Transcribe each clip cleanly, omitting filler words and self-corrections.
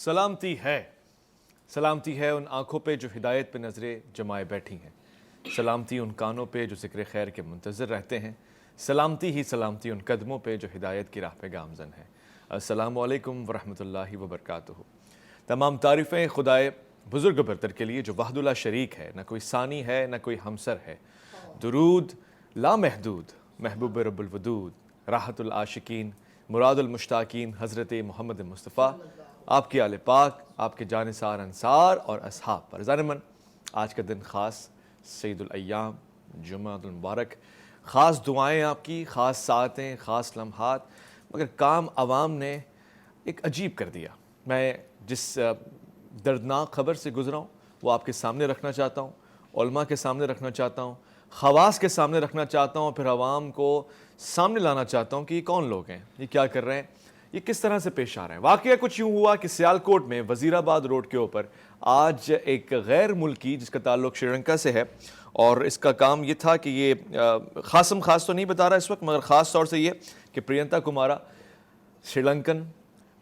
سلامتی ہے ان آنکھوں پہ جو ہدایت پہ نظریں جمائے بیٹھی ہیں، سلامتی ان کانوں پہ جو ذکر خیر کے منتظر رہتے ہیں، سلامتی ان قدموں پہ جو ہدایت کی راہ پہ گامزن ہیں۔ السلام علیکم ورحمۃ اللہ وبرکاتہ۔ تمام تعریفیں خدائے بزرگ برتر کے لیے جو وحدہ لا شریک ہے، نہ کوئی ثانی ہے نہ کوئی ہمسر ہے۔ درود لامحدود محبوب رب الودود، راحت العاشقین مراد المشتاقین حضرت محمد مصطفیٰ، آپ کے آل پاک، آپ کے جانثار انصار اور اصحاب پر۔ ظالماً آج کا دن خاص، سید الایام، جمعہ المبارک، خاص دعائیں آپ کی، خاص ساعتیں، خاص لمحات، مگر کام عوام نے ایک عجیب کر دیا۔ میں جس دردناک خبر سے گزرا ہوں وہ آپ کے سامنے رکھنا چاہتا ہوں، علماء کے سامنے رکھنا چاہتا ہوں، خواص کے سامنے رکھنا چاہتا ہوں، پھر عوام کو سامنے لانا چاہتا ہوں کہ یہ کون لوگ ہیں، یہ کیا کر رہے ہیں، یہ کس طرح سے پیش آ رہے ہیں۔ واقعہ کچھ یوں ہوا کہ سیالکوٹ میں وزیر آباد روڈ کے اوپر آج ایک غیر ملکی جس کا تعلق شری لنکا سے ہے، اور اس کا کام یہ تھا کہ یہ خاص تو نہیں بتا رہا اس وقت، مگر خاص طور سے یہ کہ پرینتا کمارا شری لنکن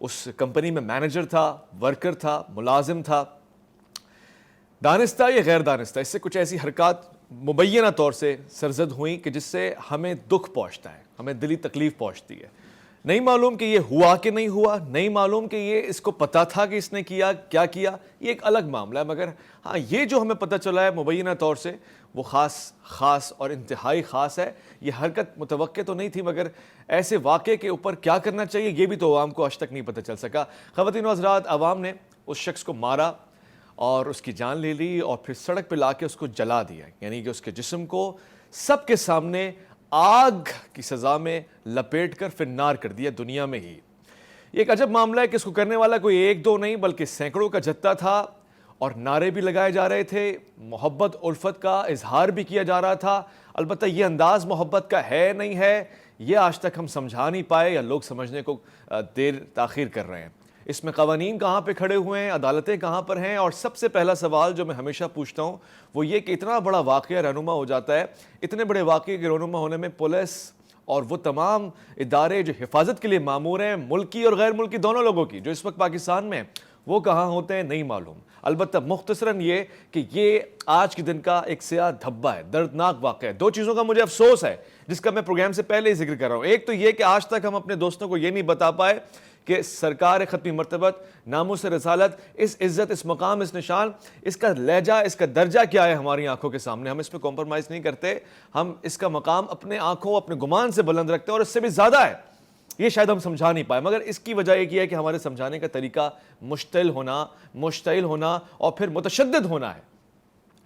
اس کمپنی میں مینیجر تھا، ورکر تھا، ملازم تھا، دانستہ یا غیر دانستہ، اس سے کچھ ایسی حرکات مبینہ طور سے سرزد ہوئیں کہ جس سے ہمیں دکھ پہنچتا ہے، ہمیں دلی تکلیف پہنچتی ہے۔ نہیں معلوم کہ یہ ہوا کہ نہیں ہوا، نہیں معلوم کہ یہ اس کو پتہ تھا کہ اس نے کیا کیا کیا، یہ ایک الگ معاملہ ہے، مگر ہاں یہ جو ہمیں پتہ چلا ہے مبینہ طور سے وہ خاص اور انتہائی خاص ہے۔ یہ حرکت متوقع تو نہیں تھی، مگر ایسے واقعے کے اوپر کیا کرنا چاہیے یہ بھی تو عوام کو آج تک نہیں پتہ چل سکا۔ خواتین و حضرات، عوام نے اس شخص کو مارا اور اس کی جان لے لی اور پھر سڑک پہ لا کے اس کو جلا دیا، یعنی کہ اس کے جسم کو سب کے سامنے آگ کی سزا میں لپیٹ کر پھر نار کر دیا دنیا میں ہی۔ یہ ایک عجب معاملہ ہے کہ اس کو کرنے والا کوئی ایک دو نہیں بلکہ سینکڑوں کا جتھا تھا، اور نعرے بھی لگائے جا رہے تھے، محبت الفت کا اظہار بھی کیا جا رہا تھا۔ البتہ یہ انداز محبت کا ہے نہیں ہے یہ آج تک ہم سمجھا نہیں پائے، یا لوگ سمجھنے کو دیر تاخیر کر رہے ہیں۔ اس میں قوانین کہاں پہ کھڑے ہوئے ہیں، عدالتیں کہاں پر ہیں، اور سب سے پہلا سوال جو میں ہمیشہ پوچھتا ہوں وہ یہ کہ اتنا بڑا واقعہ رہنما ہو جاتا ہے، اتنے بڑے واقعے کے رہنما ہونے میں پولیس اور وہ تمام ادارے جو حفاظت کے لیے مامور ہیں، ملکی اور غیر ملکی دونوں لوگوں کی، جو اس وقت پاکستان میں ہیں، وہ کہاں ہوتے ہیں نہیں معلوم۔ البتہ مختصراً یہ کہ یہ آج کے دن کا ایک سیاہ دھبا ہے، دردناک واقعہ ہے۔ دو چیزوں کا مجھے افسوس ہے جس کا میں پروگرام سے پہلے ہی ذکر کر رہا ہوں۔ ایک تو یہ کہ آج تک ہم اپنے دوستوں کو یہ نہیں بتا پائے کہ سرکار ختمی مرتبت، ناموس رسالت، اس عزت، اس مقام، اس نشان، اس کا لہجہ، اس کا درجہ کیا ہے ہماری آنکھوں کے سامنے۔ ہم اس پہ کمپرمائز نہیں کرتے، ہم اس کا مقام اپنے آنکھوں، اپنے گمان سے بلند رکھتے ہیں، اور اس سے بھی زیادہ ہے۔ یہ شاید ہم سمجھا نہیں پائے، مگر اس کی وجہ ایک یہ ہے کہ ہمارے سمجھانے کا طریقہ مشتعل ہونا اور پھر متشدد ہونا ہے۔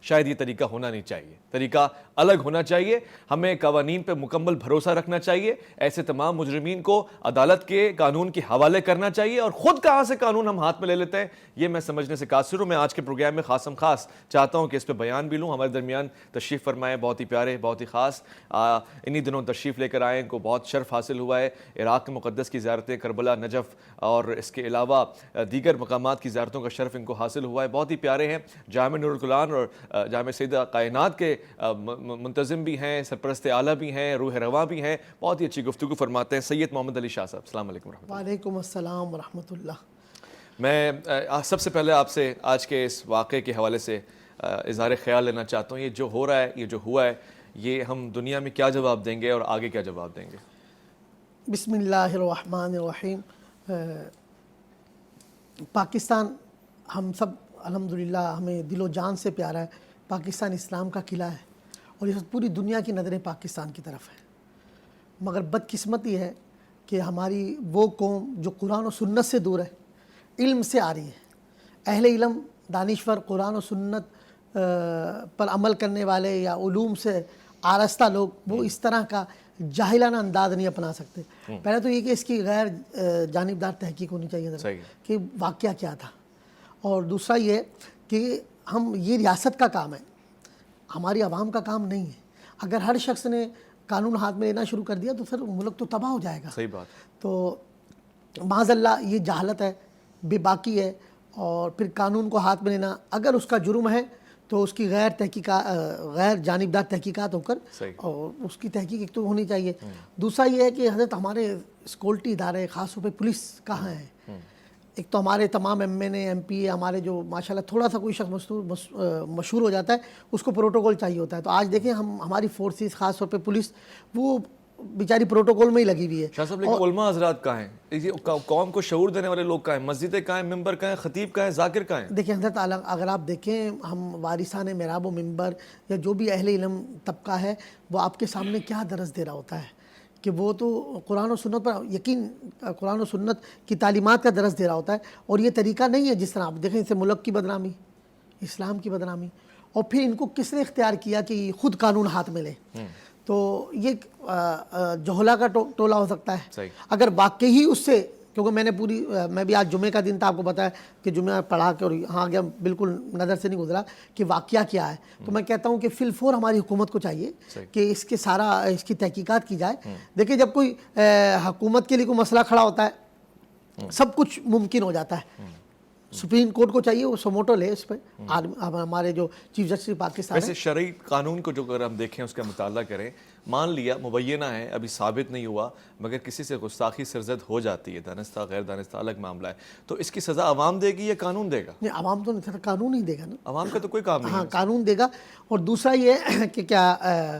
شاید یہ طریقہ ہونا نہیں چاہیے، طریقہ الگ ہونا چاہیے۔ ہمیں قوانین پہ مکمل بھروسہ رکھنا چاہیے، ایسے تمام مجرمین کو عدالت کے قانون کے حوالے کرنا چاہیے، اور خود کہاں سے قانون ہم ہاتھ میں لے لیتے ہیں یہ میں سمجھنے سے قاصر ہوں۔ میں آج کے پروگرام میں خاص چاہتا ہوں کہ اس پہ بیان بھی لوں۔ ہمارے درمیان تشریف فرمائے بہت ہی پیارے، بہت ہی خاص، انہی دنوں تشریف لے کر آئے، ان کو بہت شرف حاصل ہوا ہے، عراق کے مقدس کی زیارتیں، کربلا، نجف اور اس کے علاوہ دیگر مقامات کی زیارتوں کا شرف ان کو حاصل ہوا ہے۔ بہت ہی پیارے ہیں، جامع نور القرآن اور جامع سیدہ کائنات کے منتظم بھی ہیں، سرپرست اعلیٰ بھی ہیں، روح رواں بھی ہیں، بہت ہی اچھی گفتگو فرماتے ہیں۔ سید محمد علی شاہ صاحب، السلام علیکم ورحمۃ اللہ۔ وعلیکم السلام ورحمۃ اللہ۔ میں سب سے پہلے آپ سے آج کے اس واقعے کے حوالے سے اظہار خیال لینا چاہتا ہوں۔ یہ جو ہو رہا ہے، یہ جو ہوا ہے، یہ ہم دنیا میں کیا جواب دیں گے اور آگے کیا جواب دیں گے؟ بسم اللہ الرحمن الرحیم۔ پاکستان ہم سب الحمدللہ ہمیں دل و جان سے پیارا ہے۔ پاکستان اسلام کا قلعہ ہے اور یہ پوری دنیا کی نظریں پاکستان کی طرف ہیں، مگر بدقسمتی ہے کہ ہماری وہ قوم جو قرآن و سنت سے دور ہے، علم سے آ رہی ہے۔ اہل علم، دانشور، قرآن و سنت پر عمل کرنے والے یا علوم سے آراستہ لوگ وہ اس طرح کا جاہلانہ انداز نہیں اپنا سکتے۔ پہلے تو یہ کہ اس کی غیر جانبدار تحقیق ہونی چاہیے کہ واقعہ کیا تھا، اور دوسرا یہ کہ یہ ریاست کا کام ہے، ہماری عوام کا کام نہیں ہے۔ اگر ہر شخص نے قانون ہاتھ میں لینا شروع کر دیا تو پھر ملک تو تباہ ہو جائے گا۔ صحیح بات۔ تو معاذ اللہ یہ جہالت ہے، بے باکی ہے، اور پھر قانون کو ہاتھ میں لینا اگر اس کا جرم ہے تو اس کی غیر جانبدار تحقیقات ہو کر، اور اس کی تحقیق ایک تو ہونی چاہیے۔ دوسرا یہ ہے کہ حضرت ہمارے سیکورٹی ادارے، خاص طور پہ پولیس کہاں ہے؟ ایک تو ہمارے تمام M N A M P A ہمارے جو ماشاءاللہ تھوڑا سا کوئی شخص مشہور ہو جاتا ہے اس کو پروٹوکول چاہیے ہوتا ہے. تو آج دیکھیں ہماری فورسز خاص طور پہ پولیس وہ بیچاری پروٹوکول میں ہی لگی ہوئی ہے. شاہ صاحب لیکن علماء حضرات کہاں ہیں؟ قوم کو شعور دینے والے لوگ کہاں ہیں؟ مسجدیں کہاں ہیں؟ ممبر کہاں ہیں؟ خطیب کہاں ہیں؟ ذاکر کہاں ہیں؟ دیکھیں حضرت اگر آپ دیکھیں ہم وارثان محراب و ممبر یا جو بھی اہل علم طبقہ ہے وہ آپ کے سامنے کیا درس دے رہا ہوتا ہے کہ وہ تو قرآن و سنت پر یقین قرآن و سنت کی تعلیمات کا درس دے رہا ہوتا ہے. اور یہ طریقہ نہیں ہے جس طرح آپ دیکھیں اسے ملک کی بدنامی, اسلام کی بدنامی, اور پھر ان کو کس نے اختیار کیا کہ خود قانون ہاتھ میں لے. تو یہ جہلا کا ٹولہ ہو سکتا ہے اگر واقعی اس سے, کیونکہ میں بھی آج جمعے کا دن تھا, آپ کو بتایا کہ جمعہ پڑھا کے اور یہاں گیا بالکل نظر سے نہیں گزرا کہ واقعہ کیا ہے. تو میں کہتا ہوں کہ فی الفور ہماری حکومت کو چاہیے کہ اس کی تحقیقات کی جائے. دیکھیں جب کوئی حکومت کے لیے کوئی مسئلہ کھڑا ہوتا ہے سب کچھ ممکن ہو جاتا ہے. سپریم کورٹ کو چاہیے وہ سموٹو لے اس پہ. ہمارے جو چیف جسٹس پاکستان ویسے شرعی قانون کو جو اگر ہم دیکھیں اس کا مطالعہ کریں, مان لیا مبینہ ہے ابھی ثابت نہیں ہوا مگر کسی سے گستاخی سرزد ہو جاتی ہے, دانستہ غیر دانستہ الگ معاملہ ہے, تو اس کی سزا عوام دے گی یا قانون دے گا؟ نہیں, عوام تو نہیں, قانون ہی دے گا نا. عوام کا تو کوئی کام نہیں. ہاں قانون دے گا. اور دوسرا یہ کہ کیا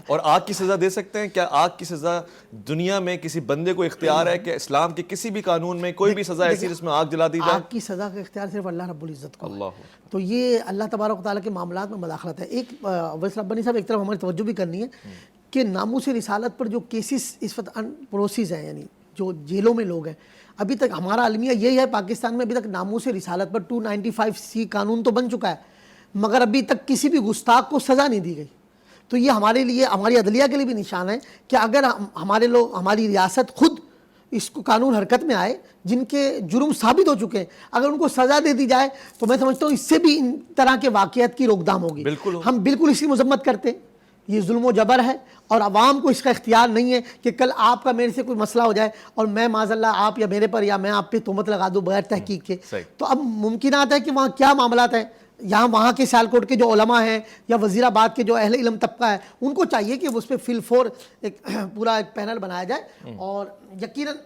اور آگ کی سزا دے سکتے ہیں کیا؟ آگ کی سزا دنیا میں کسی بندے کو اختیار ہے کہ اسلام کے کسی بھی قانون میں کوئی بھی سزا ایسی جس میں آگ جلا دی جائے؟ آگ کی سزا کا اختیار صرف اللہ رب العزت کو. اللہ. تو یہ اللہ تبارک و تعالیٰ کے معاملات میں مداخلت ہے. ایک ویس ربانی صاحب ایک طرف ہماری توجہ بھی کرنی ہے کہ ناموس رسالت پر جو کیسز اس وقت پروسیز ہیں, یعنی جو جیلوں میں لوگ ہیں, ابھی تک ہمارا المیہ یہی ہے پاکستان میں ابھی تک ناموس رسالت پر 295C قانون تو بن چکا ہے مگر ابھی تک کسی بھی گستاخ کو سزا نہیں دی گئی. تو یہ ہمارے لیے, ہماری عدلیہ کے لیے بھی نشان ہے کہ اگر ہماری ریاست خود اس کو قانون حرکت میں آئے جن کے جرم ثابت ہو چکے ہیں, اگر ان کو سزا دے دی جائے تو میں سمجھتا ہوں اس سے بھی ان طرح کے واقعات کی روک تھام ہوگی. ہم بالکل اس کی مذمت کرتے ہیں, یہ ظلم و جبر ہے اور عوام کو اس کا اختیار نہیں ہے کہ کل آپ کا میرے سے کوئی مسئلہ ہو جائے اور میں معاذ اللہ آپ یا میرے پر یا میں آپ پہ تہمت لگا دوں بغیر تحقیق کے. تو اب ممکنات ہے کہ وہاں کیا معاملات ہیں, وہاں کے سیالکوٹ کے جو علماء ہیں یا وزیر آباد کے جو اہل علم طبقہ ہے ان کو چاہیے کہ اس پہ فی الفور ایک پورا ایک پینل بنایا جائے. اور یقیناً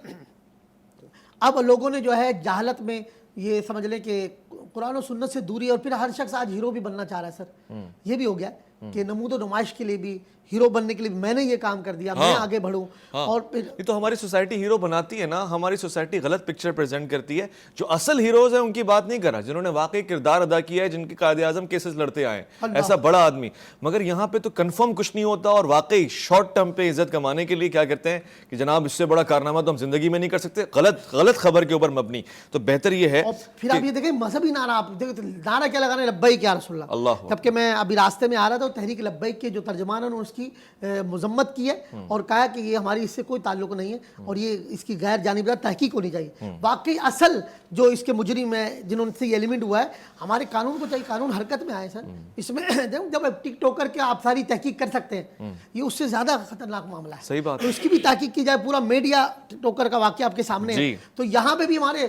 اب لوگوں نے جو ہے جہالت میں یہ سمجھ لیں کہ قرآن و سنت سے دوری, اور پھر ہر شخص آج ہیرو بھی بننا چاہ رہا ہے. سر یہ بھی ہو گیا کہ نمود و نمائش کے لیے بھی, ہیرو بننے کے لیے میں نے یہ کام کر دیا, میں آگے بڑھوں. اور پھر یہ تو ہماری سوسائٹی ہیرو بناتی ہے نا, ہماری سوسائٹی غلط پکچر پریزنٹ کرتی ہے. جو اصل ہیروز ہیں ان کی بات نہیں کر رہا, جنہوں نے واقعی کردار ادا کیا ہے, جن کے قائد اعظم کیسز لڑتے آئے ہیں, ایسا بڑا آدمی. مگر یہاں پہ تو کنفرم کچھ نہیں ہوتا, اور واقعی شارٹ ٹرم پہ عزت کمانے کے لیے کیا کرتے ہیں کہ جناب اس سے بڑا کارنامہ تو ہم زندگی میں نہیں کر سکتے, غلط خبر کے اوپر مبنی. تو بہتر یہ ہے. پھر آپ یہ دیکھیں مذہبی نعرہ, آپ نعرہ کیا لگانا ہے, لبیک یا رسول اللہ. جبکہ میں ابھی راستے میں آ رہا تھا تو تحریک لبیک کے جو ترجمان ہیں اس کی مذمت کی ہے اور کہا کہ یہ ہماری اس سے کوئی تعلق نہیں ہے اور یہ اس کی غیر جانبدار تحقیق ہونی چاہیے. واقعی اصل جو اس کے مجرم ہیں جنہوں سے یہ ایلیمنٹ ہوا ہے, ہمارے قانون کو چاہیے قانون حرکت میں آئے. سر اس میں جب ٹک ٹوکر کے آپ ساری تحقیق کر سکتے ہیں, یہ اس سے زیادہ خطرناک معاملہ ہے. صحیح بات. تو اس کی بھی تحقیق کی جائے. پورا میڈیا ٹوکر کا واقعہ آپ کے سامنے ہے, تو یہاں پہ بھی ہمارے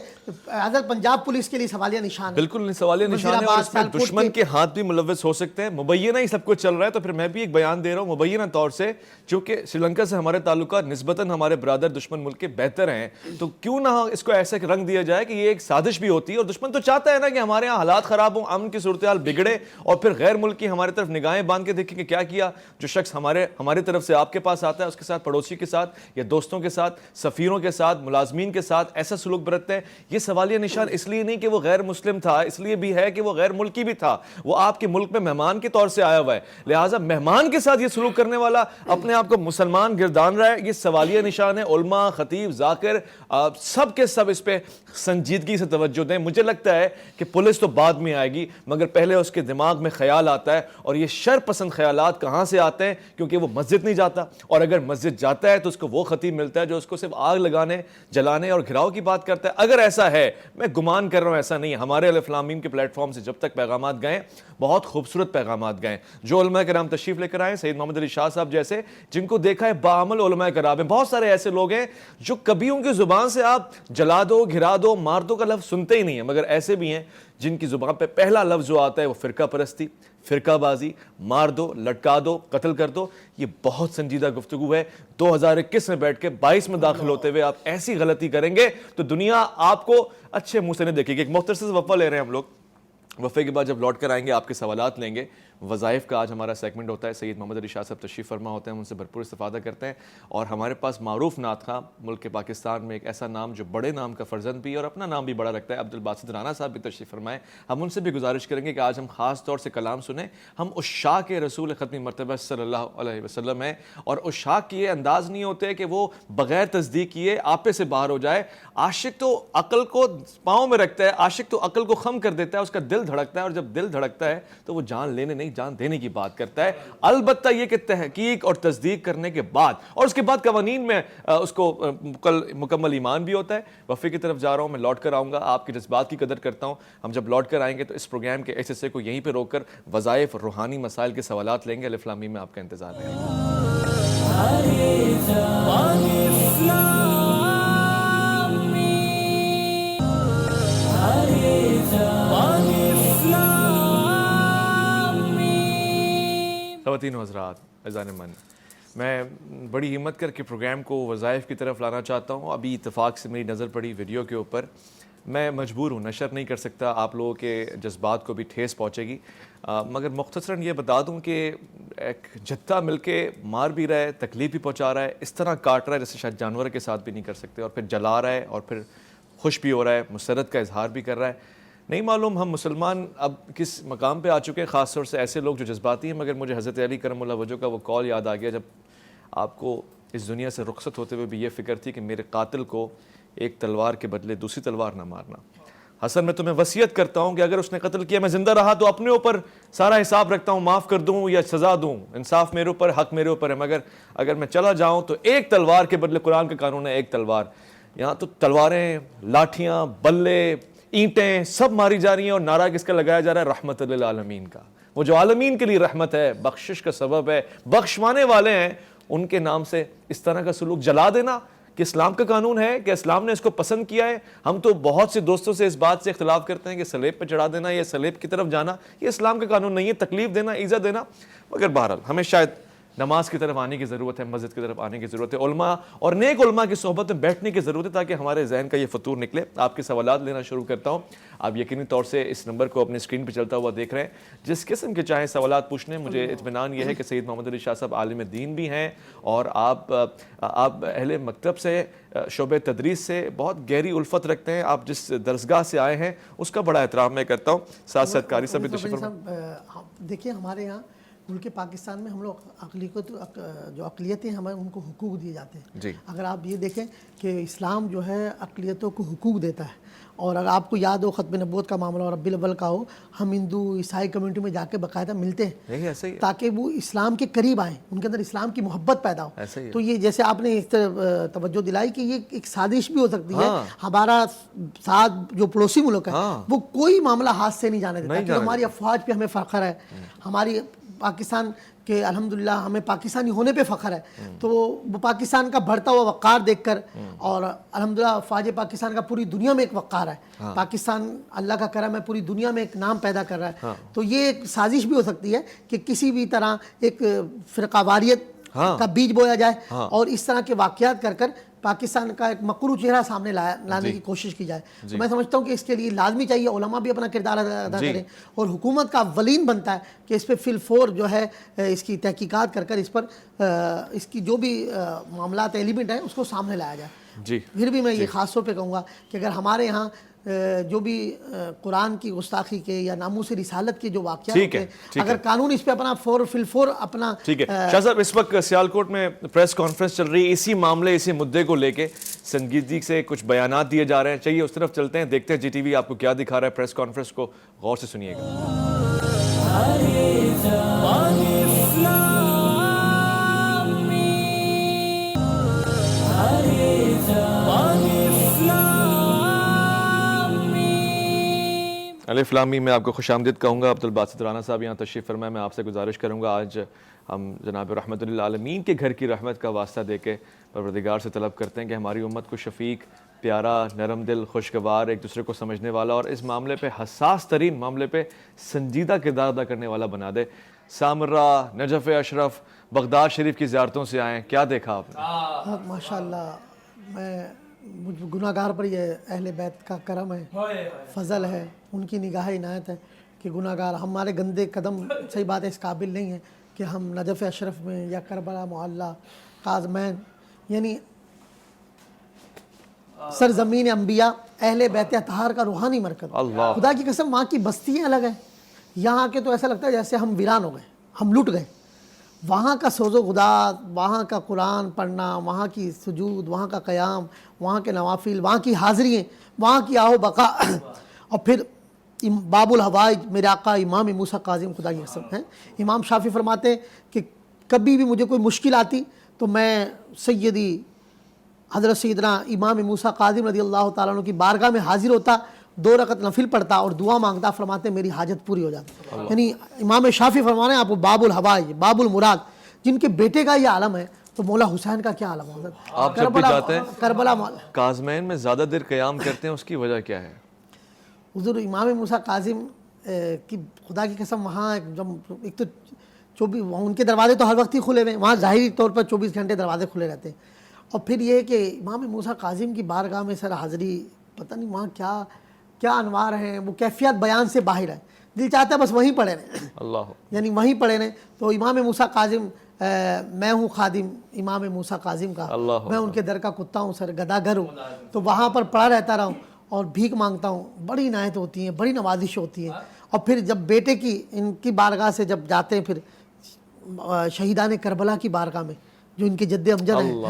حضرت پنجاب پولیس کے لیے سوالیہ نشان ہے. بالکل سوالیہ نشان ہے, اور اس میں دشمن کے ہاتھ بھی ملوث ہو سکتے ہیں. مبینہ ہی سب کچھ چل رہا ہے. تو پھر میں بھی ایک بیان دے رہا ہوں مبینہ طور سے, چونکہ سری لنکا سے ہمارے تعلقات نسبتاً ہمارے برادر دشمن ملک کے بہتر ہیں, تو کیوں نہ اس کو ایسے رنگ دیا جائے کہ یہ ایک سازش بھی ہوتی ہے, اور دشمن تو چاہتا ہے نا کہ ہمارے یہاں حالات خراب ہوں, امن کی صورتحال بگڑے, اور پھر غیر ملکی ہمارے طرف نگاہیں باندھ کے دیکھیں کہ کیا کیا. جو شخص ہماری طرف سے آپ کے پاس آتا ہے اس کے ساتھ, پڑوسی کے ساتھ یا دوستوں کے ساتھ, سفیروں کے ساتھ, ملازمین کے ساتھ ایسا سلوک برتتا ہے, یہ سوالیہ نشان اس لیے نہیں کہ وہ غیر مسلم تھا, اس لیے بھی ہے کہ وہ غیر ملکی بھی تھا, وہ آپ کے ملک میں مہمان کے طور سے آیا ہوا ہے. لہٰذا مہمان کے ساتھ یہ سلوک کرنے والا اپنے آپ کو مسلمان گردان رہا ہے, یہ سوالیہ نشان ہے. علماء, خطیب, ذاکر سب کے سب اس پہ سنجیدگی سے توجہ دیں. مجھے لگتا ہے کہ پولیس تو بعد میں آئے گی, مگر پہلے اس کے دماغ میں خیال آتا ہے, اور یہ شر پسند خیالات کہاں سے آتے ہیں؟ کیونکہ وہ مسجد نہیں جاتا, اور اگر مسجد جاتا ہے تو اس کو وہ خطیب ملتا ہے جو اس کو صرف آگ لگانے, جلانے اور گھراؤ کی بات کرتا ہے. اگر ایسا ہے, میں گمان کر رہا ہوں ایسا نہیں ہے, ہمارے الف لام میم کے پلیٹ فارم سے جب تک پیغامات گئے, بہت خوبصورت پیغامات گئے. جو علماء کرام تشریف لے کر آئے, سید محمد علی شاہ صاحب جیسے, جن کو دیکھا ہے بعمل علماء کرام ہیں. بہت سارے ایسے لوگ ہیں جو کبھی ان کی زبان سے آپ جلا دو, گھرا دو, مار دو کا لفظ سنتے ہی نہیں ہیں, مگر ایسے بھی ہیں جن کی زبان پہ پہلا لفظ جو آتا ہے وہ فرقہ پرستی, فرقہ بازی، مار دو، لٹکا دو، قتل کر دو، یہ بہت سنجیدہ گفتگو ہے. 2021 میں بیٹھ کے 22 میں داخل ہوتے ہوئے آپ ایسی غلطی کریں گے تو دنیا آپ کو اچھے منہ سے نہیں دیکھے گی. ایک مختصر وقفہ لے رہے ہیں ہم لوگ. وقفے کے بعد جب لوٹ کر آئیں گے آپ کے سوالات لیں گے. وظائف کا آج ہمارا سیگمنٹ ہوتا ہے. سید محمد علی شاہ صاحب تشریف فرما ہوتے ہیں, ہم ان سے بھرپور استفادہ کرتے ہیں. اور ہمارے پاس معروف نعت خواں ملک پاکستان میں ایک ایسا نام جو بڑے نام کا فرزند بھی اور اپنا نام بھی بڑا رکھتا ہے, عبدالباسط رانا صاحب بھی تشریف فرمائیں. ہم ان سے بھی گزارش کریں گے کہ آج ہم خاص طور سے کلام سنیں. ہم عشاق رسول ختمی مرتبہ صلی اللہ علیہ وسلم ہیں, اور عشاق کی یہ انداز نہیں ہوتے کہ وہ بغیر تصدیق کیے آپے سے باہر ہو جائے. عاشق تو عقل کو پاؤں میں رکھتا ہے, عاشق تو عقل کو خم کر دیتا ہے, اس کا دل دھڑکتا ہے, اور جب دل دھڑکتا ہے تو وہ جان لینے نہیں جان دینے کی بات کرتا ہے. البتہ یہ کہ تحقیق اور تصدیق کرنے کے بعد اور اس کے بعد قوانین میں اس کو مکمل ایمان بھی ہوتا ہے. وفے کی طرف جا رہا ہوں, میں لوٹ کر آؤں گا. آپ کے جذبات کی قدر کرتا ہوں. ہم جب لوٹ کر آئیں گے تو اس پروگرام کے حصے کو یہیں پہ روک کر وظائف اور روحانی مسائل کے سوالات لیں گے. الف لام میم میں آپ کا انتظار رہے خواتین و حضرات, عزیزان من, میں بڑی ہمت کر کے پروگرام کو وظائف کی طرف لانا چاہتا ہوں. ابھی اتفاق سے میری نظر پڑی ویڈیو کے اوپر. میں مجبور ہوں, نشر نہیں کر سکتا, آپ لوگوں کے جذبات کو بھی ٹھیس پہنچے گی, مگر مختصراً یہ بتا دوں کہ ایک جتھا مل کے مار بھی رہا ہے, تکلیف بھی پہنچا رہا ہے, اس طرح کاٹ رہا ہے جیسے شاید جانور کے ساتھ بھی نہیں کر سکتے, اور پھر جلا رہا ہے, اور پھر خوش بھی ہو رہا ہے, مسرت کا اظہار بھی کر رہا ہے. نہیں معلوم ہم مسلمان اب کس مقام پہ آ چکے ہیں, خاص طور سے ایسے لوگ جو جذباتی ہیں. مگر مجھے حضرت علی کرم اللہ وجہ کا وہ قول یاد آ گیا جب آپ کو اس دنیا سے رخصت ہوتے ہوئے بھی یہ فکر تھی کہ میرے قاتل کو ایک تلوار کے بدلے دوسری تلوار نہ مارنا. حسن میں تمہیں وصیت کرتا ہوں کہ اگر اس نے قتل کیا, میں زندہ رہا تو اپنے اوپر سارا حساب رکھتا ہوں, معاف کر دوں یا سزا دوں, انصاف میرے اوپر, حق میرے اوپر ہے. مگر اگر میں چلا جاؤں تو ایک تلوار کے بدلے, قرآن کا قانون ہے ایک تلوار. یہاں تو تلواریں, لاٹھیاں, بلے, اینٹیں سب ماری جا رہی ہیں, اور نعرہ کس کا لگایا جا رہا ہے؟ رحمت للعالمین کا. وہ جو عالمین کے لیے رحمت ہے, بخشش کا سبب ہے, بخشوانے والے ہیں, ان کے نام سے اس طرح کا سلوک جلا دینا کہ اسلام کا قانون ہے, کہ اسلام نے اس کو پسند کیا ہے. ہم تو بہت سے دوستوں سے اس بات سے اختلاف کرتے ہیں کہ سلیب پہ چڑھا دینا یا سلیب کی طرف جانا یہ اسلام کا قانون نہیں ہے, تکلیف دینا, ایذا دینا. مگر بہرحال ہمیں شاید نماز کی طرف آنے کی ضرورت ہے, مسجد کی طرف آنے کی ضرورت ہے, علماء اور نیک علماء کی صحبت میں بیٹھنے کی ضرورت ہے تاکہ ہمارے ذہن کا یہ فطور نکلے. آپ کے سوالات لینا شروع کرتا ہوں. آپ یقینی طور سے اس نمبر کو اپنے اسکرین پہ چلتا ہوا دیکھ رہے ہیں. جس قسم کے چاہیں سوالات پوچھنے, مجھے اطمینان یہ ہے کہ سید محمد علی شاہ صاحب عالم دین بھی ہیں, اور آپ اہل مکتب سے, شعبہ تدریس سے بہت گہری الفت رکھتے ہیں. آپ جس درسگاہ سے آئے ہیں اس کا بڑا احترام میں کرتا ہوں. ساتھ ساتھ قاری صاحب بھی تشریف فرمائیں. دیکھیے ہمارے یہاں ملک پاکستان میں ہم لوگ جو اقلیتیں ہیں ہمیں ان کو حقوق دیے جاتے ہیں. جی. اگر آپ یہ دیکھیں کہ اسلام جو ہے اقلیتوں کو حقوق دیتا ہے, اور اگر آپ کو یاد ہو ختم نبوت کا معاملہ اور ربیع الاول کا ہو, ہم ہندو عیسائی کمیونٹی میں جا کے باقاعدہ ملتے ہیں تاکہ وہ اسلام کے قریب آئیں, ان کے اندر اسلام کی محبت پیدا ہو. تو یہ جیسے آپ نے اس طرح توجہ دلائی کہ یہ ایک سازش بھی ہو سکتی ہے. ہمارا ساتھ جو پڑوسی ملک ہے وہ کوئی معاملہ ہاتھ سے نہیں جانے دیتا, کہ ہماری افواج پہ ہمیں فخر ہے, ہماری پاکستان کے الحمدللہ ہمیں پاکستانی ہونے پہ فخر ہے. تو وہ پاکستان کا بڑھتا ہوا وقار دیکھ کر, اور الحمدللہ فوج پاکستان کا پوری دنیا میں ایک وقار ہے, پاکستان اللہ کا کرم ہے پوری دنیا میں ایک نام پیدا کر رہا ہے. تو یہ ایک سازش بھی ہو سکتی ہے کہ کسی بھی طرح ایک فرقہ واریت کا بیج بویا جائے, اور اس طرح کے واقعات کر کر پاکستان کا ایک مکرو چہرہ سامنے لانے کی کوشش کی جائے. تو میں سمجھتا ہوں کہ اس کے لیے لازمی چاہیے علماء بھی اپنا کردار ادا کریں, اور حکومت کا اولین بنتا ہے کہ اس پہ فی الفور جو ہے اس کی تحقیقات کر کر اس پر اس کی جو بھی معاملات ایلیمنٹ ہیں اس کو سامنے لایا جائے. پھر بھی میں یہ خاص طور پہ کہوں گا کہ اگر ہمارے یہاں جو بھی قرآن کی گستاخی کے یا ناموس رسالت کے جو واقعات ہیں, اگر قانون اس پہ اپنا فی الفور اپنا. ٹھیک ہے شاہ صاحب, اس وقت سیالکوٹ میں پریس کانفرنس چل رہی ہے اسی معاملے, اسی مدعے کو لے کے سنجیدگی سے کچھ بیانات دیے جا رہے ہیں. چاہیے اس طرف چلتے ہیں, دیکھتے ہیں جی ٹی وی آپ کو کیا دکھا رہا ہے. پریس کانفرنس کو غور سے سنیے گا. الف لام میم میں آپ کو خوش آمدید کہوں گا. عبدالباسط رانا صاحب یہاں تشریف فرمائے. میں آپ سے گزارش کروں گا آج ہم جناب رحمت للعالمین کے گھر کی رحمت کا واسطہ دے کے پروردگار سے طلب کرتے ہیں کہ ہماری امت کو شفیق پیارا، نرم دل، خوشگوار، ایک دوسرے کو سمجھنے والا اور اس معاملے پہ حساس ترین معاملے پہ سنجیدہ کردار ادا کرنے والا بنا دے۔ سامرہ، نجف اشرف، بغداد شریف کی زیارتوں سے آئیں، کیا دیکھا آپ نے؟ ماشاء اللہ، میں گناہ گار پر یہ اہل بیت کا کرم ہے، فضل ہے، ان کی نگاہ عنایت ہے کہ گناہ گار ہمارے گندے قدم صحیح بات ہے اس قابل نہیں ہے کہ ہم نجف اشرف میں یا کربلا معلیٰ قازمین یعنی سرزمین انبیاء اہل بیت اطہار کا روحانی مرکز، اللہ، خدا کی قسم وہاں کی بستیاں الگ ہیں، یہاں کے تو ایسا لگتا ہے جیسے ہم ویران ہو گئے، ہم لٹ گئے۔ وہاں کا سوز و خدات، وہاں کا قرآن پڑھنا، وہاں کی سجود، وہاں کا قیام، وہاں کے نوافل، وہاں کی حاضرییں، وہاں کی آہو بقا، اور پھر باب الحوائج میرے آقا امام موسیٰ کاظم خدا کی قسم ہیں۔ امام شافعی فرماتے ہیں کہ کبھی بھی مجھے کوئی مشکل آتی تو میں سیدی حضرت سیدنا امام موسیٰ کاظم رضی اللہ تعالیٰ عنہ کی بارگاہ میں حاضر ہوتا، 2 رکعت نفل پڑھتا اور دعا مانگتا، فرماتے میری حاجت پوری ہو جاتی۔ یعنی امام شافعی فرما رہے ہیں آپ کو باب الحوائج، باب المراد، جن کے بیٹے کا یہ عالم ہے تو مولا حسین کا کیا عالم ہے؟ آپ جب بھی جاتے ہیں کربلا کاظمین میں زیادہ دیر قیام کرتے ہیں، اس کی وجہ کیا ہے؟ حضور امام موسیٰ کاظم کی خدا کی قسم وہاں جب ایک تو 24 ان کے دروازے تو ہر وقت ہی کھلے ہوئے ہیں، وہاں ظاہری طور پر 24 گھنٹے دروازے کھلے رہتے ہیں، اور پھر یہ کہ امام موسیٰ کاظم کی بارگاہ میں سر حاضری، پتہ نہیں وہاں کیا انوار ہیں، وہ کیفیت بیان سے باہر ہے، دل چاہتا ہے بس وہیں پڑھے رہیں، اللہ، یعنی وہیں پڑھے رہیں۔ تو امام موسیٰ کاظم، میں ہوں خادم امام موسیٰ کاظم کا، میں ان کے در کا کتا ہوں سر، گداگر ہوں، تو وہاں پر پڑھا رہتا رہا ہوں اور بھیک مانگتا ہوں، بڑی عنایت ہوتی ہیں، بڑی نوازش ہوتی ہے۔ اور پھر جب بیٹے کی ان کی بارگاہ سے جب جاتے ہیں، پھر شہیدان کربلا کی بارگاہ میں جو ان کے جد امجد ہیں،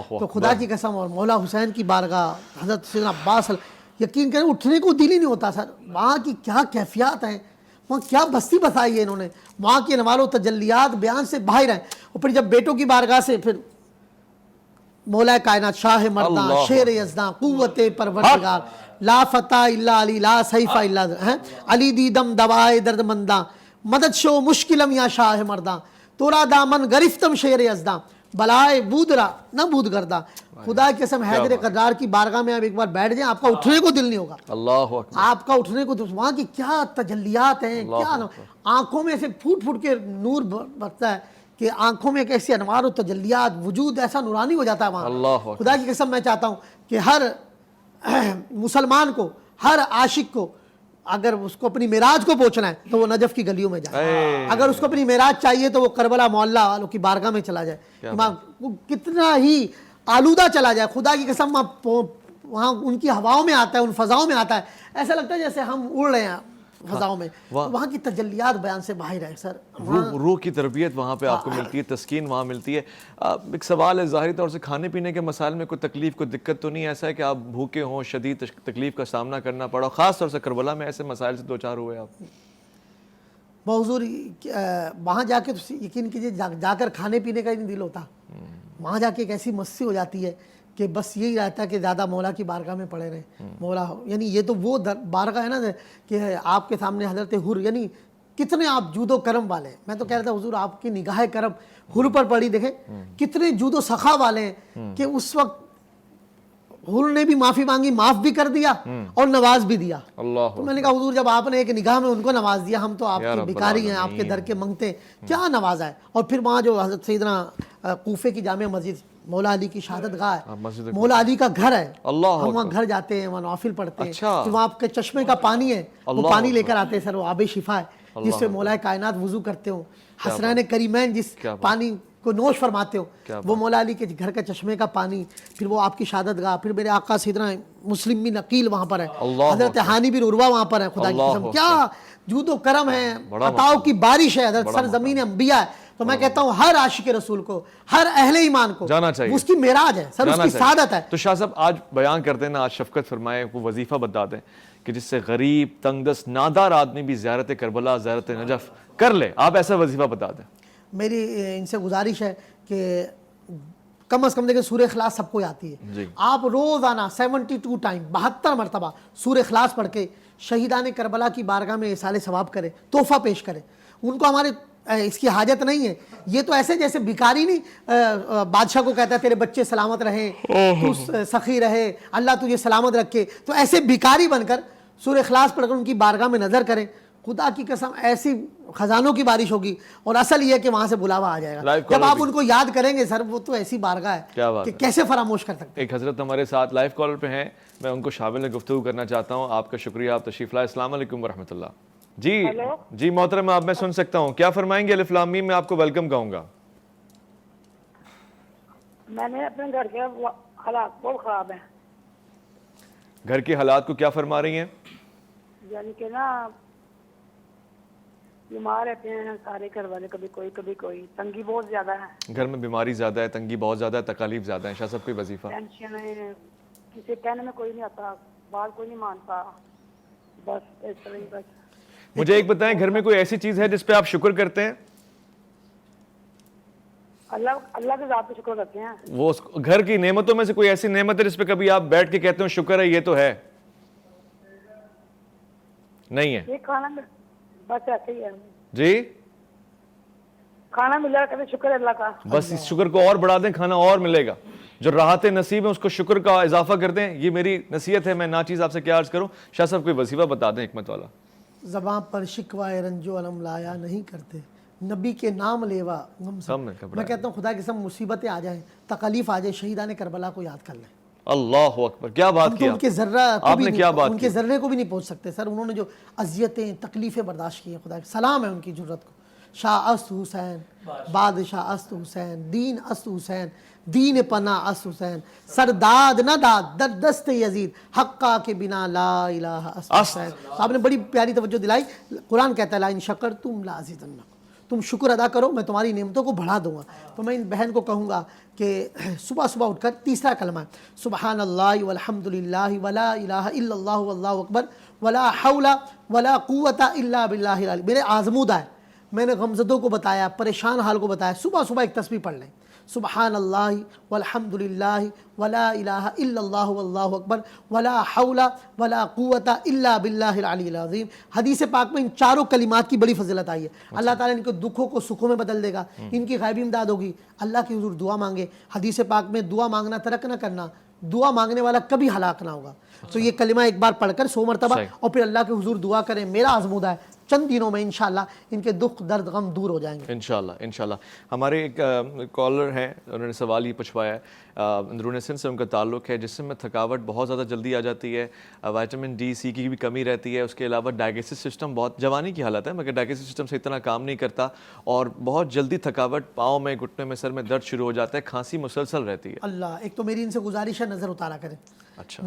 تو خدا کی قسم، اور مولا حسین کی بارگاہ، حضرت سیدنا عباس، یقین کریں اٹھنے کو دل ہی نہیں ہوتا سر، وہاں کی کیا کیفیات ہیں، وہاں کیا بستی بسائی ہے انہوں نے، وہاں کے انوار و تجلیات بیان سے باہر ہیں۔ اور پھر جب بیٹوں کی بارگاہ سے پھر مولا کائنات، شاہ مرداں، شیر یزداں، قوت پروردگار، لا فتح الا علی، لا سیف الا علی، دیدم دوائے درد منداں، مدد شو مشکلم یا شاہ مرداں، تورا دامن گرفتم شیر یزداں، بلائے بودرا نہ بود گرداں۔ خدا کی قسم حیدر قرار کی بارگاہ میں آپ ایک بار بیٹھ جائیں، آپ کا اٹھنے کو دل نہیں ہوگا، اللہ اکبر، آپ کا اٹھنے کو، وہاں کی کیا تجلیات ہیں، کیا آنکھوں میں سے پھوٹ پھوٹ کے نور برستا ہے کہ آنکھوں میں کیسے انوار و تجلیات، وجود ایسا نورانی ہو جاتا ہے وہاں۔ اللہ خدا کی قسم میں چاہتا ہوں کہ ہر مسلمان کو، ہر عاشق کو، اگر اس کو اپنی معراج کو پہنچنا ہے تو وہ نجف کی گلیوں میں جائے، اگر اس کو اپنی معراج چاہیے تو وہ کربلا معلیٰ والوں کی بارگاہ میں چلا جائے، امام وہ کتنا ہی آلودہ چلا جائے، خدا کی قسم وہاں ان کی ہواؤں میں آتا ہے، ان فضاؤں میں آتا ہے، ایسا لگتا ہے جیسے ہم اڑ رہے ہیں فضاؤں میں، وہاں کی تجلیات بیان سے باہر ہے سر۔ روح کی تربیت وہاں پہ آپ کو ملتی ہے، تسکین وہاں ملتی ہے۔ ایک سوال ہے، ظاہری طور سے کھانے پینے کے مسائل میں کوئی تکلیف، کوئی دقت تو نہیں؟ ایسا ہے کہ آپ بھوکے ہوں، شدید تکلیف کا سامنا کرنا پڑا، خاص طور سے کربلا میں ایسے مسائل سے دوچار ہوئے آپ؟ حضور وہاں جا کے یقین کیجیے جا کر کھانے پینے کا ہی نہیں دل ہوتا، وہاں جا کے ایک ایسی مستی ہو جاتی ہے کہ بس یہی رہتا ہے کہ زیادہ مولا کی بارگاہ میں پڑے رہیں، مولا ہو، یعنی یہ تو وہ بارگاہ ہے نا کہ آپ کے سامنے حضرت حر، یعنی کتنے آپ جود و کرم والے ہیں۔ میں تو کہہ رہا تھا حضور آپ کی نگاہ کرم حر پر پڑی، دیکھیں کتنے جود و سخا والے ہیں کہ اس وقت حر نے بھی معافی مانگی، معاف بھی کر دیا اور نواز بھی دیا۔ تو میں نے کہا حضور جب آپ نے ایک نگاہ میں ان کو نواز دیا، ہم تو آپ کے بھکاری ہیں، آپ کے در کے منگتے ہیں، کیا نوازا ہے۔ اور پھر وہاں جو حضرت سیدنا کوفے کی جامع مسجد مولا علی کی شہادت گاہ ہے، مولا علی کا گھر ہے، ہم وہاں گھر جاتے ہیں، وہاں نوافل پڑھتے ہیں، پھر وہاں آپ کے چشمے کا پانی ہے، وہ پانی لے کر آتے ہیں سر، وہ آب شفا ہے جس سے مولا کائنات وضو کرتے ہوں، حسنین کریمین جس پانی کو نوش فرماتے ہو، وہ مولا علی کے گھر کا چشمے کا پانی، پھر وہ آپ کی شہادت گاہ، پھر میرے آقا سیدنا مسلم بن عقیل وہاں پر ہے، حضرت ہانی بن عروہ وہاں پر ہے۔ خدا کی قسم کیا جود و کرم ہے، عطاؤں کی بارش ہے، حضرت سرزمین انبیاء ہے۔ تو میں کہتا ہوں ہر عاشق رسول کو، ہر اہل ایمان کو جانا چاہیے، اس کی معراج ہے سر، اس کی سعادت ہے۔ تو شاہ صاحب آج بیان کرتے ہیں نا، آج شفقت فرمائے، وہ وظیفہ بتا دیں کہ جس سے غریب، تنگ دست، نادار آدمی بھی زیارت کربلا، زیارت نجف کر لے، آپ ایسا وظیفہ بتا دیں۔ میری ان سے گزارش ہے کہ کم از کم دیکھیں سورہ اخلاص سب کو آتی ہے، آپ روزانہ 72 ٹائم 72 مرتبہ سورہ اخلاص پڑھ کے شہیدان کربلا کی بارگاہ میں ایصال ثواب کریں، تحفہ پیش کریں، ان کو ہمارے اس کی حاجت نہیں ہے. یہ تو ایسے جیسے بھکاری نہیں بادشاہ کو کہتا ہے تیرے بچے سلامت رہیں, تو سخی رہے, اللہ تجھے سلامت رکھے, تو ایسے بھکاری بن کر سورہ اخلاص پڑھ کر ان کی بارگاہ میں نظر کریں. خدا کی قسم ایسی خزانوں کی بارش ہوگی, اور اصل یہ ہے کہ وہاں سے بلاوا آ جائے گا جب آپ ان کو یاد کریں گے. سر وہ تو ایسی بارگاہ ہے کہ کیسے فراموش کر سکتے ہیں. ایک حضرت ہمارے ساتھ لائیو کالر پہ ہیں, میں ان کو شامل گفتگو کرنا چاہتا ہوں. آپ کا شکریہ, آپ تشریف لائے. السلام علیکم ورحمۃ اللہ. جی محترم, آپ میں سن سکتا ہوں, کیا فرمائیں گے؟ الف لام میم میں آپ کو ویلکم کہوں گا. میں نے اپنے گھر کے حالات بہت خراب ہیں. گھر کے حالات کو کیا فرما رہی ہیں؟ یعنی کہ نا بیمار رہتے ہیں سارے گھر والے, کبھی کوئی, تنگی بہت زیادہ ہے. گھر میں بیماری زیادہ ہے, تنگی بہت زیادہ ہے, تکالیف زیادہ ہیں. شاہ صاحب کوئی وظیفہ؟ ٹینشن ہے, کسی کہنے میں کوئی نہیں آتا, بات کوئی نہیں مانتا, بس اس طرح ہی. بس مجھے ایک بتائیں, گھر میں کوئی ایسی چیز ہے جس پہ آپ شکر کرتے ہیں؟ اللہ کے ذات پہ شکر کرتے ہیں. وہ گھر کی نعمتوں میں سے کوئی ایسی نعمت ہے جس پہ کبھی آپ بیٹھ کے کہتے ہو شکر ہے یہ تو ہے؟ نہیں ہے. یہ کھانا بس ایسے ہی ہے. جی کھانا مل رہا ہے, شکر ہے اللہ کا. بس اس شکر کو اور بڑھا دیں, کھانا اور ملے گا. جو راحت نصیب ہے اس کو شکر کا اضافہ کر دیں. یہ میری نصیحت ہے, میں ناچیز آپ سے کیا عرض کروں. شاہ صاحب کوئی وظیفہ بتا دیں حکمت والا. زباں پر شکوہ رنج و علم لایا نہیں کرتے, نبی کے نام لیوا غم سے. میں کہتا ہوں خدا کی قسم مصیبتیں آ جائیں, تکلیف آ جائے, شہیدان کربلا کو یاد کر لیں. اللہ اکبر, کیا بات کیا ان کے ذرہ آپ نے, کیا بات ان کے ذرے کو بھی نہیں پہنچ سکتے. سر انہوں نے جو اذیتیں تکلیفیں برداشت کی ہیں, خدا سلام ہے ان کی جرت کو. شاہ است حسین, بادشاہ است حسین, دین است حسین, دین پناہ است حسین, سرداد نہ داد در دست یزید, حقا کے بنا لا الہ است حسین. آپ نے بڑی پیاری توجہ دلائی. قرآن کہتا ہے لا ان شکرتم لازیدنکم, تم شکر ادا کرو میں تمہاری نعمتوں کو بڑھا دوں گا. تو میں ان بہن کو کہوں گا کہ صبح صبح اٹھ کر تیسرا کلمہ ہے سبحان اللہ والحمد للہ ولا الہ الا اللہ واللہ اکبر ولا حول ولا قوت الا باللہ العلی. میرے آزمودہ ہے, میں نے غمزدوں کو بتایا, پریشان حال کو بتایا, صبح صبح ایک تسبیح پڑھ لیں سبحان اللہ والحمد للہ ولا الہ الا اللہ واللہ اکبر ولا حول ولا قوت الا باللہ العلی العظیم. حدیث پاک میں ان چاروں کلمات کی بڑی فضیلت آئی ہے. اللہ تعالیٰ ان کے دکھوں کو سکھوں میں بدل دے گا, ان کی غیبی امداد ہوگی. اللہ کی حضور دعا مانگے, حدیث پاک میں دعا مانگنا ترک نہ کرنا, دعا مانگنے والا کبھی ہلاک نہ ہوگا. تو یہ کلمہ ایک بار پڑھ کر 100 مرتبہ اور پھر اللہ کے حضور دعا کریں. میرا آزمودہ ہے چند دنوں میں انشاءاللہ ان کے دکھ درد غم دور ہو جائیں گے انشاءاللہ. ہمارے ایک کالر ہیں, انہوں نے سوال یہ پوچھوایا ہے, اندرون سندھ سے ان کا تعلق ہے, جسم میں تھکاوٹ بہت زیادہ جلدی آ جاتی ہے, وائٹامن ڈی سی کی بھی کمی رہتی ہے, اس کے علاوہ ڈائجسٹو سسٹم بہت جوانی کی حالت ہے مگر ڈائجسٹو سسٹم سے اتنا کام نہیں کرتا, اور بہت جلدی تھکاوٹ پاؤں میں, گھٹنے میں, سر میں درد شروع ہو جاتا ہے, کھانسی مسلسل رہتی ہے. اللہ, ایک تو میری ان سے گزارش ہے نظر اتارا کریں. اچھا,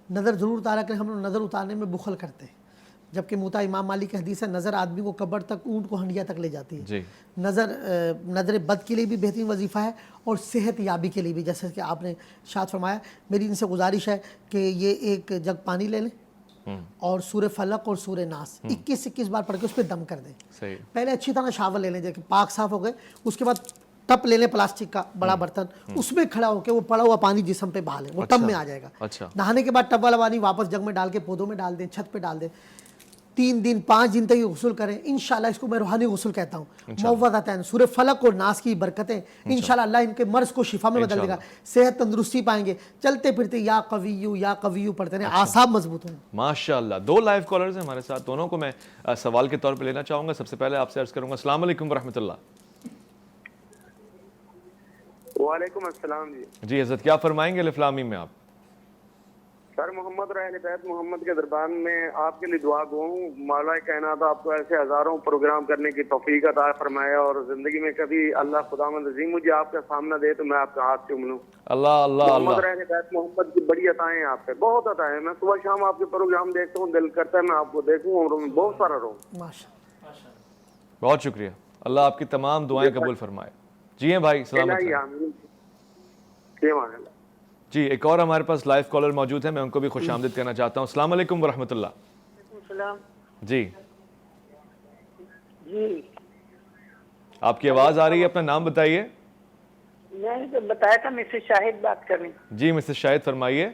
نظر ضرور اتارا کریں. ہم لوگ نظر اتارنے میں بخل کرتے ہیں, جبکہ موطا امام مالک کی حدیث ہے نظر آدمی کو قبر تک, اونٹ کو ہنڈیا تک لے جاتی ہے. جی. نظر بد کے لیے بھی بہترین وظیفہ ہے اور صحت یابی کے لیے بھی, جیسے کہ آپ نے ارشاد فرمایا. میری ان سے گزارش ہے کہ یہ ایک جگ پانی لے لیں اور سورہ فلق اور سورہ ناس 21 بار پڑھ کے اس پہ دم کر دیں. پہلے اچھی طرح شاور لے لیں, جیسے پاک صاف ہو گئے, اس کے بعد ٹپ لے لیں پلاسٹک کا بڑا برتن, اس میں کھڑا ہو کے وہ پڑا ہوا پانی جسم پہ بہا لیں, وہ ٹب میں آ جائے گا. نہانے کے بعد ٹب والا پانی واپس جگ میں ڈال کے پودوں میں ڈال دیں, چھت پہ ڈال دیں. 3 دن 5 دن تک یہ غسل کریں انشاءاللہ. اس کو میں روحانی غسل کہتا ہوں. معوذتین, سورہ فلق اور ناس کی برکتیں انشاءاللہ اللہ ان کے مرض کو شفا میں بدل دے گا, صحت تندرستی پائیں گے. چلتے پھرتے یا قویو پڑھتے رہیں, اعصاب مضبوط ہوں. ماشاءاللہ. 2 لائیو کالرز ہیں ہمارے ساتھ, دونوں کو میں سوال کے طور پہ لینا چاہوں گا. سب سے پہلے آپ سے عرض کروں گا السلام علیکم ورحمۃ اللہ. وعلیکم السلام. جی حضرت, کیا فرمائیں گے الف لام میم میں آپ؟ سر محمد رحل بیت محمد کے دربان میں آپ کے لیے دعا گو ہوں. مولا کائنات آپ کو ایسے ہزاروں پروگرام کرنے کی توفیق عطا فرمائے, اور زندگی میں کبھی اللہ خداوند عظیم مجھے آپ کا سامنا دے تو میں آپ کے ہاتھ سے املوں. اللہ اللہ محمد رحل بیت محمد کی بڑی عطائیں ہیں آپ پہ, بہت عطائیں. میں صبح شام آپ کے پروگرام دیکھتا ہوں, دل کرتا ہے میں آپ کو دیکھوں اور میں بہت سارا رہوں. بہت شکریہ, اللہ آپ کی تمام دعائیں قبول فرمائے. جی ہیں بھائی, سلامت رہیں. جی, ایک اور ہمارے پاس لائیو کالر موجود ہے, میں ان کو بھی خوش آمدید کہنا چاہتا ہوں. السلام علیکم ورحمۃ اللہ. السلام. جی جی, آپ کی آواز آ رہی ہے, اپنا نام بتائیے. میں نے تو بتایا تھا مسز شاہد بات کرنی. جی مسز شاہد فرمائیے.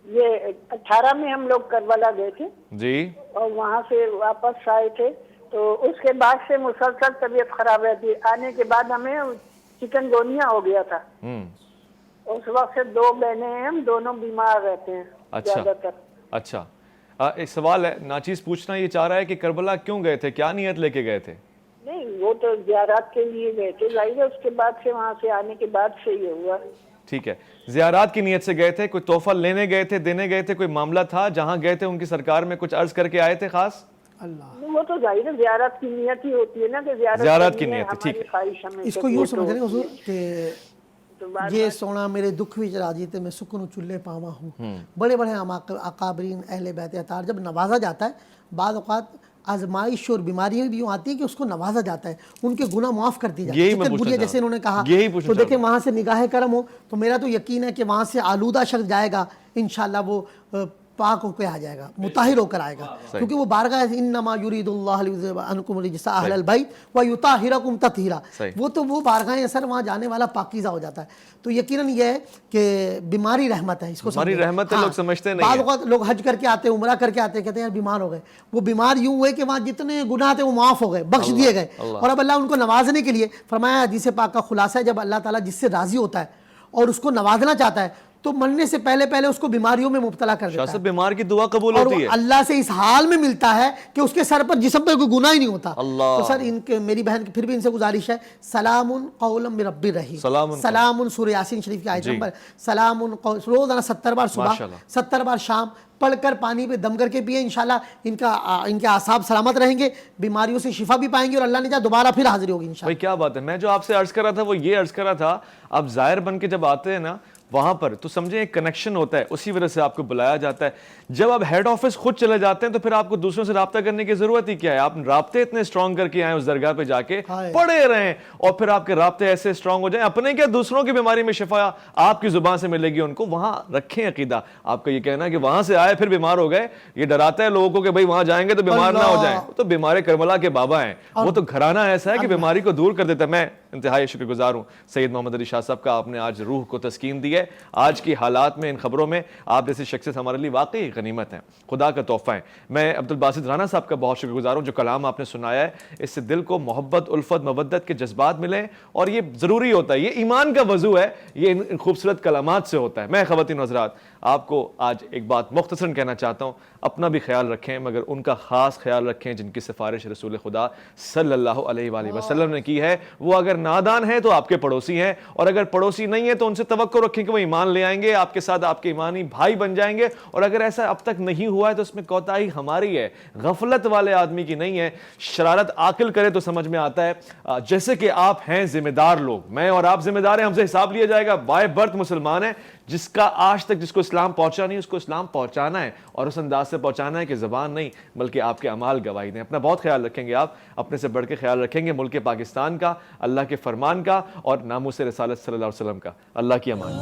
یہ 18 میں ہم لوگ کربلا گئے تھے جی, اور وہاں سے واپس آئے تھے, تو اس کے بعد سے مسلسل طبیعت خراب رہتی. آنے کے بعد ہمیں چکن گونیا ہو گیا تھا. اس وقت سے 2 بہنیں ہیں, ہم دونوں بیمار رہتے ہیں زیادہ تر. اچھا, ایک سوال ہے, ناچیز پوچھنا یہ چاہ رہا ہے کہ کربلا کیوں گئے تھے, کیا نیت لے کے گئے تھے؟ نہیں, وہ تو زیارات کے لیے گئے تھے, ظاہر ہے اس کے بعد سے وہاں سے آنے کے بعد سے یہ ہوا. ٹھیک ہے, زیارات کی نیت سے گئے تھے, کوئی تحفہ لینے گئے تھے, دینے گئے تھے, کوئی معاملہ تھا جہاں گئے تھے ان کی سرکار میں کچھ عرض کر کے آئے تھے خاص؟ اللہ, وہ تو ظاہر ہے زیارت کی نیت ہی ہوتی ہے نا, کہ زیارت کی نیت, ٹھیک ہے. خواہش ہمیں اس کو یوں سمجھ رہے حضور کہ یہ سونا میرے دکھ وچ راضی تے میں سکون چلے پاوا ہوں. بڑے بڑے اکابرین اہل بیت اطہار جب نوازا جاتا ہے, بعض اوقات آزمائش اور بیماریاں بھی یوں آتی ہیں کہ اس کو نوازا جاتا ہے, ان کے گناہ معاف کر دیے جاتے ہیں. چکن گونیا جیسے انہوں نے کہا, تو دیکھیں وہاں سے نگاہ کرم ہو تو میرا تو یقین ہے کہ وہاں سے آلودہ شخص جائے گا انشاءاللہ وہ پاک ہو کے آ جائے گا, مطہر ہو کر آئے گا, کیونکہ وہ بارگاہ انما یرید اللہ لیذھب عنکم الرجس اہل البیت ویطہرکم تطہیرا, وہ تو وہ بارگاہ اثر وہاں جانے والا پاکیزہ ہو جاتا ہے. تو یقیناً یہ ہے کہ بیماری رحمت ہے, اس کو بیماری رحمت ہے, لوگ سمجھتے نہیں. بعض اوقات لوگ حج کر کے آتے ہیں, عمرہ کر کے آتے ہیں, کہتے ہیں یار بیمار ہو گئے. وہ بیمار یوں ہوئے کہ وہاں جتنے گناہ تھے وہ معاف ہو گئے, بخش دیے گئے, اور اب اللہ ان کو نوازنے کے لیے فرمایا. حدیث پاک کا خلاصہ ہے, جب اللہ تعالیٰ جس سے راضی ہوتا ہے اور اس کو نوازنا چاہتا ہے تو مرنے سے پہلے اس کو بیماریوں میں مبتلا کر دیتا ہے. بیمار کی دعا قبول اور ہوتی ہے, اللہ سے اس حال میں ملتا ہے کہ اس کے سر پر جسم پر کوئی گناہ ہی نہیں ہوتا. تو سر ان کے میری بہن پھر بھی ان سے گزارش ہے, سلام قولا من رب الرحیم, سلام سورہ یاسین شریف کی آیت نمبر, سلام روزانہ 70 بار صبح 70 بار شام پڑھ کر پانی پہ دم کر کے پیے, انشاءاللہ ان کے اعصاب سلامت رہیں گے, بیماریوں سے شفا بھی پائیں گے, اور اللہ نے چاہا دوبارہ پھر حاضری ہوگی انشاءاللہ. بھائی کیا بات ہے. میں جو آپ سے عرض کر رہا تھا وہ یہ عرض کر رہا تھا, آپ زائر بن کے جب آتے ہیں نا وہاں پر تو سمجھیں ایک کنیکشن ہوتا ہے, اسی وجہ سے آپ کو بلایا جاتا ہے. جب آپ ہیڈ آفس خود چلے جاتے ہیں تو پھر آپ کو دوسروں سے رابطہ کرنے کی ضرورت ہی کیا ہے. آپ رابطے اتنے اسٹرانگ کر کے آئیں اس درگاہ پہ جا کے پڑے رہیں, اور پھر آپ کے رابطے ایسے اسٹرانگ ہو جائیں, اپنے کیا دوسروں کی بیماری میں شفا آپ کی زبان سے ملے گی ان کو. وہاں رکھیں عقیدہ. آپ کا یہ کہنا کہ وہاں سے آئے پھر بیمار ہو گئے, یہ ڈراتا ہے لوگوں کو کہ بھائی وہاں جائیں گے تو بیمار نہ ہو جائیں. تو بیمار کربلا کے بابا ہیں, وہ تو گھرانہ ایسا ہے کہ بیماری کو دور کر دیتا ہے. میں انتہائی شکر گزار ہوں سید محمد علی شاہ صاحب کا, آپ نے آج روح کو تسکین دی ہے. آج کی حالات میں ان خبروں میں آپ جیسی شخصیت ہمارے لیے واقعی غنیمت ہیں, خدا کا تحفہ ہیں. میں عبدالباسط رانا صاحب کا بہت شکر گزار ہوں, جو کلام آپ نے سنایا ہے اس سے دل کو محبت, الفت, مودت کے جذبات ملیں, اور یہ ضروری ہوتا ہے, یہ ایمان کا وضو ہے, یہ ان خوبصورت کلامات سے ہوتا ہے. میں خواتین و حضرات آپ کو آج ایک بات مختصراً کہنا چاہتا ہوں, اپنا بھی خیال رکھیں مگر ان کا خاص خیال رکھیں جن کی سفارش رسول خدا صلی اللہ علیہ وآلہ وسلم نے کی ہے. وہ اگر نادان ہیں تو آپ کے پڑوسی ہیں, اور اگر پڑوسی نہیں ہیں تو ان سے توقع رکھیں کہ وہ ایمان لے آئیں گے, آپ کے ساتھ آپ کے ایمانی بھائی بن جائیں گے. اور اگر ایسا اب تک نہیں ہوا ہے تو اس میں کوتاہی ہماری ہے, غفلت والے آدمی کی نہیں ہے. شرارت عاقل کرے تو سمجھ میں آتا ہے. جیسے کہ آپ ہیں ذمہ دار لوگ, میں اور آپ ذمہ دار ہیں, ہم سے حساب لیا جائے گا. بائے برتھ مسلمان ہیں, جس کا آج تک جس کو اسلام پہنچا نہیں اس کو اسلام پہنچانا ہے, اور اس انداز سے پہنچانا ہے کہ زبان نہیں بلکہ آپ کے اعمال گواہی دیں. اپنا بہت خیال رکھیں گے, آپ اپنے سے بڑھ کے خیال رکھیں گے ملک پاکستان کا, اللہ کے فرمان کا, اور ناموس رسالت صلی اللہ علیہ وسلم کا. اللہ کی امان.